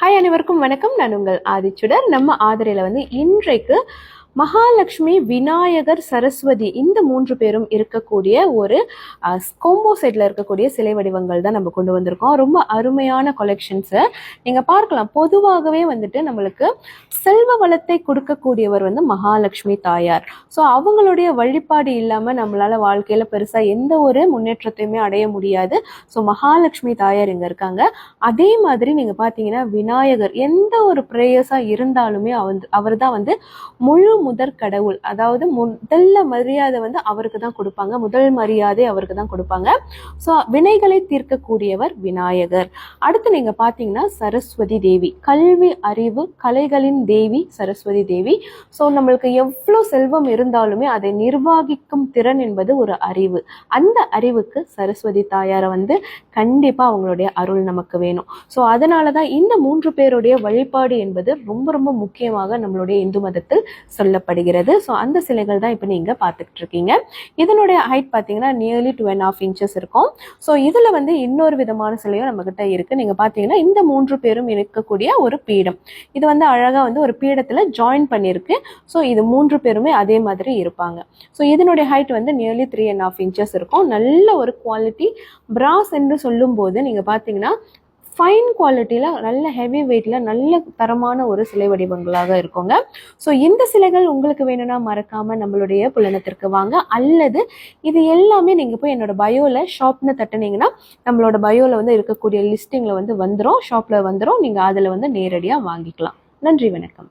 Hi, அனைவருக்கும் வணக்கம். நான் உங்கள் ஆதிச்சுடர். நம்ம ஆதரையில் இன்றைக்கு மகாலட்சுமி, விநாயகர், சரஸ்வதி இந்த 3 பேரும் இருக்கக்கூடிய ஒரு கோம்போ செட்ல இருக்கக்கூடிய சிலை வடிவங்கள் தான் நம்ம கொண்டு வந்திருக்கோம். ரொம்ப அருமையான கொலெக்ஷன்ஸை நீங்க பார்க்கலாம். பொதுவாகவே நம்மளுக்கு செல்வ வளத்தை கொடுக்கக்கூடியவர் மகாலட்சுமி தாயார். ஸோ அவங்களுடைய வழிபாடு இல்லாம நம்மளால வாழ்க்கையில பெருசா எந்த ஒரு முன்னேற்றத்தையுமே அடைய முடியாது. ஸோ மகாலட்சுமி தாயார் இங்க இருக்காங்க. அதே மாதிரி நீங்க பாத்தீங்கன்னா விநாயகர் எந்த ஒரு பிரேயர்ஸா இருந்தாலுமே அவர் தான் முழு முதற் கடவுள். அதாவது முதல்ல மரியாதை அவருக்கு தான் கொடுப்பாங்க. முதல் மரியாதை அவருக்கு தான் கொடுப்பாங்க. ஸோ வினைகளை தீர்க்கக்கூடியவர் விநாயகர். அடுத்து நீங்க பாத்தீங்கன்னா சரஸ்வதி தேவி, கல்வி, அறிவு, கலைகளின் தேவி சரஸ்வதி தேவி. ஸோ நம்மளுக்கு எவ்வளோ செல்வம் இருந்தாலுமே அதை நிர்வாகிக்கும் திறன் என்பது ஒரு அறிவு. அந்த அறிவுக்கு சரஸ்வதி தாயாரை கண்டிப்பா அவங்களுடைய அருள் நமக்கு வேணும். ஸோ அதனாலதான் இந்த 3 பேருடைய வழிபாடு என்பது ரொம்ப ரொம்ப முக்கியமாக நம்மளுடைய இந்து மதத்தில் சொல்லப்படுகிறது. ஸோ அந்த சிலைகள் தான் இப்போ நீங்க பார்த்துட்டு இருக்கீங்க. இதனுடைய ஹைட் பார்த்தீங்கன்னா நியர்லி 2.5 inches இருக்கும். ஸோ இதுல இன்னொரு விதமான சிலையும் நம்ம கிட்ட இருக்கு. நீங்க பார்த்தீங்கன்னா இந்த 3 பேரும் இருக்கக்கூடிய ஒரு பீடம், இது அழகா ஒரு பீடத்துல ஜாயின் பண்ணியிருக்கு. ஸோ இது 3 பேருமே அதே மாதிரி இருப்பாங்க. ஸோ இதனுடைய ஹைட் நியர்லி 3.5 inches இருக்கும். நல்ல ஒரு குவாலிட்டி பிராஸ் என்று சொல்லும் போது நீங்க பார்த்தீங்கன்னா ஃபைன் குவாலிட்டியில், நல்ல ஹெவி வெயிட்டில், நல்ல தரமான ஒரு சிலை வடிவங்களாக இருக்குங்க. ஸோ இந்த சிலைகள் உங்களுக்கு வேணும்னா மறக்காமல் நம்மளுடைய புலனத்திற்கு வாங்க. அல்லது இது எல்லாமே நீங்கள் போய் என்னோட பயோவில் ஷாப்னு தட்டுனீங்கன்னா நம்மளோட பயோவில் இருக்கக்கூடிய லிஸ்டிங்கில் வந்துடும், ஷாப்பில் வந்துடும். நீங்கள் அதில் நேரடியாக வாங்கிக்கலாம். நன்றி, வணக்கம்.